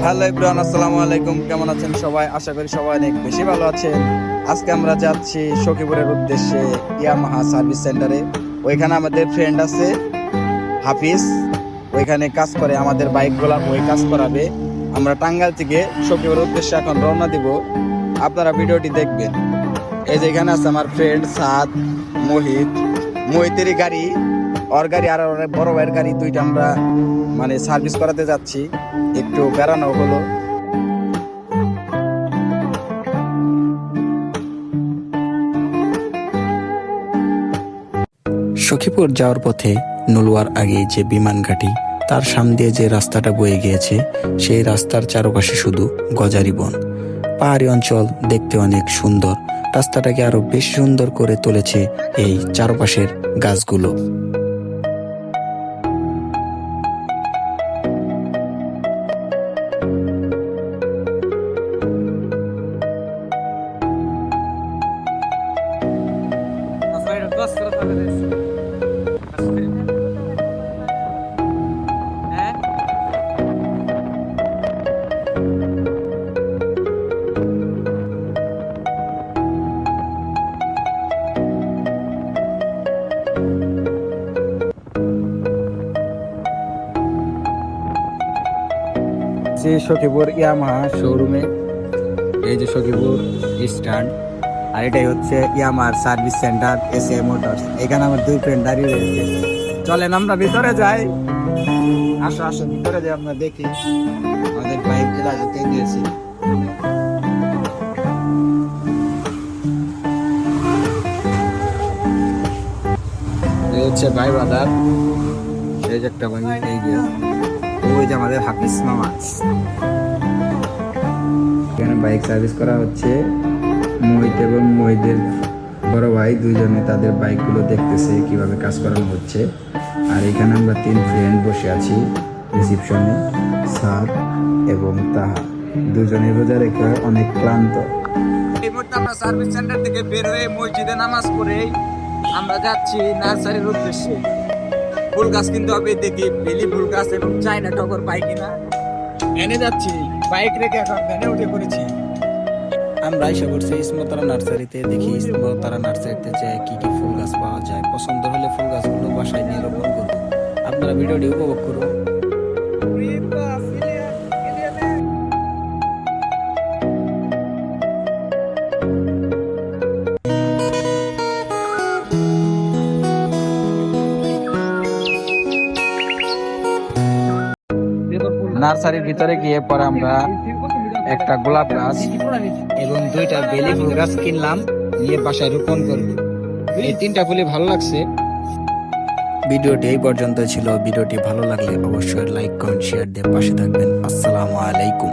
Hello everyone, আসসালামু আলাইকুম। কেমন আছেন সবাই? আশা করি সবাই অনেক বেশি ভালো আছেন। আজকে আমরা যাচ্ছি সখীপুরের উদ্দেশ্যে ইয়ামাহা সার্ভিস সেন্টারে। ওইখানে আমাদের ফ্রেন্ড আছে হাফিজ, ওইখানে কাজ করে, আমাদের বাইকগুলা ওই কাজ করাবে। আমরা টাঙ্গাইল থেকে সখীপুরের উদ্দেশ্যে এখন রওনা দিব। আপনারা ভিডিওটি দেখবেন। এই যে এখানে আছে আমার ফ্রেন্ড সাদ, মোহিতেরই গাড়ি, ওর গাড়ি আর ওর বড় ভাইয়ের গাড়ি, দুইটা আমরা মানে সার্ভিস করাতে যাচ্ছি। একটু বেড়ানো হলো। সখীপুর যাওয়ার পথে নলুয়ার আগে যে বিমান ঘাঁটি, তার সামনে দিয়ে যে রাস্তাটা বয়ে গিয়েছে, সেই রাস্তার চারপাশে শুধু গজারি বন। পাহাড়ি অঞ্চল দেখতে অনেক সুন্দর। রাস্তাটাকে আরো বেশি সুন্দর করে তুলেছে এই চারপাশের গাছগুলো। সখীপুর ইয়ামাহা শোরুমে, এই যে সখীপুর স্ট্যান্ড, আর এটাই হচ্ছে ইয়ামাহার সার্ভিস সেন্টার এসএ মোটরস। এখানে আমার দুই ফ্রেন্ড দাঁড়িয়ে রয়েছে। চলেন আমরা ভিতরে যাই। আসো আসো, ভিতরে যাই, আমরা দেখি আমাদের বাইক জেলা যেতে দিয়েছি। এই হচ্ছে ভাই বাজার, এই যে একটা ভাই, এই যে ওই যে আমাদের হাফিজ মামা। এখানে বাইক সার্ভিস করা হচ্ছে। মোহিত এবং মোহিতের বড় ভাই দুইজনে তাদের বাইকগুলো দেখতেছে কিভাবে কাজ করানো হচ্ছে। আর এখানে আমরা তিন ফ্রেন্ড বসে আছি রিসিপশনে, সাদ এবং তাহা। দুজনে রোজা রেখে অনেক ক্লান্ত। এই মুহূর্তে আমরা সার্ভিস সেন্টার থেকে বের হয়ে মসজিদে নামাজ পড়ে আমরা যাচ্ছি নার্সারির উদ্দেশ্যে। ফুল গাছ কিনতে হবে, দেখি বেলি ফুল গাছ এবং চায়না টগর পাই কিনা। এনে যাচ্ছি, বাইক রেখে এখন ভ্যানে উঠে পড়েছি। আমরা এসে পড়ছি ইসমতারা নার্সারিতে। দেখি ইসমতারা নার্সারিতে যে কি কি ফুল গাছ পাওয়া যায়। পছন্দ হলে ফুল গাছগুলো বাসায় নিয়ে রোপণ করবো। আপনারা ভিডিওটি উপভোগ করুন। নার্সারির ভিতরে গিয়ে পরে আমরা একটা গোলাপ গাছ এবং দুইটা বেলি ফুল গাছ কিনলাম, নিয়ে বাসায় রোপণ করবো। এই তিনটা ফুলই ভালো লাগছে। ভিডিওটি এই পর্যন্ত ছিল। ভিডিওটি ভালো লাগলে অবশ্যই লাইক, কমেন্ট, শেয়ার দিয়ে পাশে থাকবেন। আসসালামু আলাইকুম।